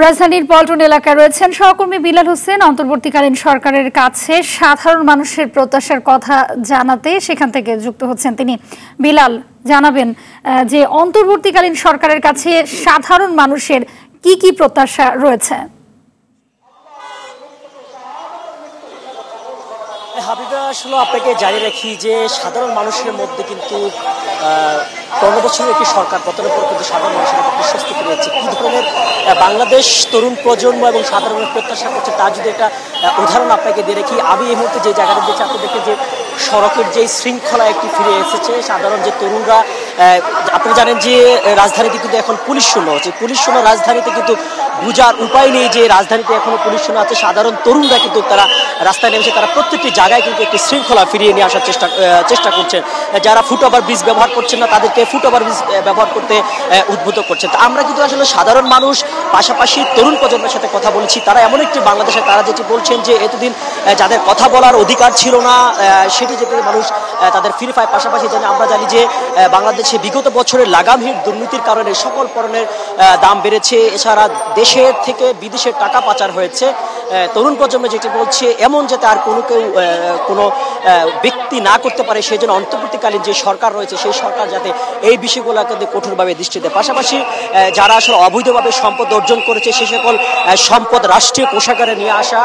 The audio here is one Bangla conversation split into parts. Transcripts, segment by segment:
রাজধানীর পল্টন এলাকায় রয়েছেন সহকর্মী বিলাল হোসেন। অন্তর্বর্তীকালীন সরকারের কাছে সাধারণ মানুষের প্রত্যাশার কথা জানাতে সেখান থেকে যুক্ত হচ্ছেন তিনি। বিলাল, জানাবেন যে অন্তর্বর্তীকালীন সরকারের কাছে সাধারণ মানুষের কি প্রত্যাশা রয়েছে? হাবিবা, আসলে আপনাকে জানিয়ে রাখি যে সাধারণ মানুষের মধ্যে কিন্তু 15 বছরের একটি সরকার পতনের পর কিন্তু সাধারণ মানুষের মধ্যে স্বস্তি ফিরেছে। কি ধরনের বাংলাদেশ তরুণ প্রজন্ম এবং সাধারণ প্রত্যাশা করছে তার যদি একটা উদাহরণ আপনাকে দিয়ে রাখি, আমি এই মুহূর্তে যে জায়গাটা দেখছি আপনি দেখে যে সড়কের যে শৃঙ্খলা একটি ফিরে এসেছে। সাধারণ যে তরুণরা, আপনি জানেন যে রাজধানীতে কিন্তু এখন পুলিশ শূন্য হচ্ছে। পুলিশ শূন্য রাজধানীতে কিন্তু বুঝার উপায় নেই যে রাজধানীতে এখনো পুলিশ শূন্য আছে। সাধারণ তরুণরা কিন্তু তারা রাস্তায় নেমেছে, তারা প্রত্যেকটি জায়গায় কিন্তু একটি শৃঙ্খলা ফিরিয়ে নিয়ে আসার চেষ্টা করছেন। যারা ফুটওভার ব্রিজ ব্যবহার করছেন না তাদেরকে ফুটওভার ব্রিজ ব্যবহার করতে উদ্বুদ্ধ করছেন। আমরা কিন্তু আসলে সাধারণ মানুষ পাশাপাশি তরুণ প্রজন্মের সাথে কথা বলেছি। তারা এমন একটি বাংলাদেশে তারা যেটি বলছেন যে এতদিন যাদের কথা বলার অধিকার ছিল না সেটি যেতে মানুষ তাদের ফিরে পায়। পাশাপাশি আমরা জানি যে বাংলাদেশে বিগত বছরের লাগামহীন দুর্নীতির কারণে সকল পণ্যের দাম বেড়েছে। এছাড়া দেশের থেকে বিদেশের টাকা পাচার হয়েছে। তরুণ প্রজন্ম যেটি বলছে এমন যাতে আর কোনো ব্যক্তি না করতে পারে, সেই জন্য অন্তর্বর্তীকালীন যে সরকার রয়েছে সেই সরকার যাতে এই বিষয়গুলোকে কঠোরভাবে দৃষ্টি দেয়। পাশাপাশি যারা আসলে অবৈধভাবে সম্পদ অর্জন করেছে সে সকল সম্পদ রাষ্ট্রীয় কোষাগারে নিয়ে আসা,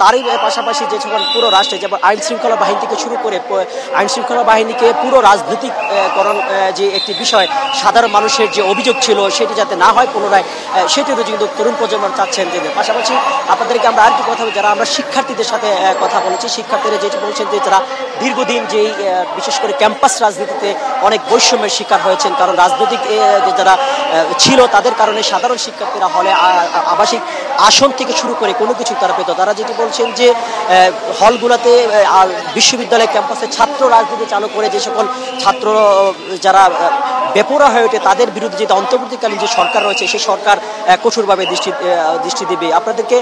তারই পাশাপাশি যে সকল পুরো রাষ্ট্রে যেমন আইন শৃঙ্খলা বাহিনী থেকে শুরু করে আইন শৃঙ্খলা বাহিনীকে পুরো রাজনৈতিকরণ যে একটি বিষয় সাধারণ মানুষের যে অভিযোগ ছিল সেটি যাতে না হয় পুনরায়, সেটিরও কিন্তু তরুণ প্রজন্ম চাচ্ছেন। যে পাশাপাশি আপনাদেরকে আমরা আরেকটি কথা বলি, যারা আমরা শিক্ষার্থীদের সাথে কথা বলেছি, শিক্ষার্থীরা যেটি বলছেন যে যারা দীর্ঘদিন যেই বিশেষ করে ক্যাম্পাস রাজনীতিতে অনেক বৈষম্যের শিকার হয়েছেন, কারণ রাজনৈতিক যারা ছিল তাদের কারণে সাধারণ শিক্ষার্থীরা হলে আবাসিক আসন থেকে শুরু করে কোনো কিছু তারা পেত। তারা যেটি বলছেন যে হলগুলোতে বিশ্ববিদ্যালয় ক্যাম্পাসে ছাত্র রাজনীতি চালু করে যে সকল ছাত্র যারা বেপরোয়া হয়ে ওঠে তাদের বিরুদ্ধে যে অন্তর্বর্তীকালীন যে সরকার রয়েছে সেই সরকার কঠোরভাবে দৃষ্টি দেবে। আপনাদেরকে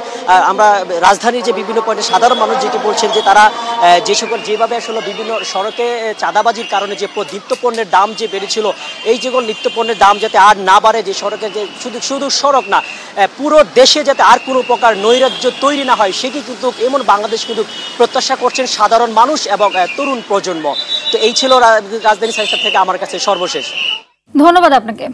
আমরা রাজধানীর যে বিভিন্ন পয়েন্টে সাধারণ মানুষ যেটি বলছেন যে তারা যে সকল যেভাবে আসলে বিভিন্ন সড়কে চাঁদাবাজির কারণে যে নিত্যপণ্যের দাম যে বেড়েছিল, এই যেগুলো নিত্যপণ্যের দাম যাতে আর না বাড়ে, যে সড়কে যে শুধু সড়ক না পুরো দেশে যাতে আর কোনো প্রকার নৈরাজ্য তৈরি না হয় সেটি কিন্তু এমন বাংলাদেশ কিন্তু প্রত্যাশা করছেন সাধারণ মানুষ এবং তরুণ প্রজন্ম। তো এই ছিল রাজধানী সাইসার থেকে আমার কাছে সর্বশেষ। ধন্যবাদ আপনাকে।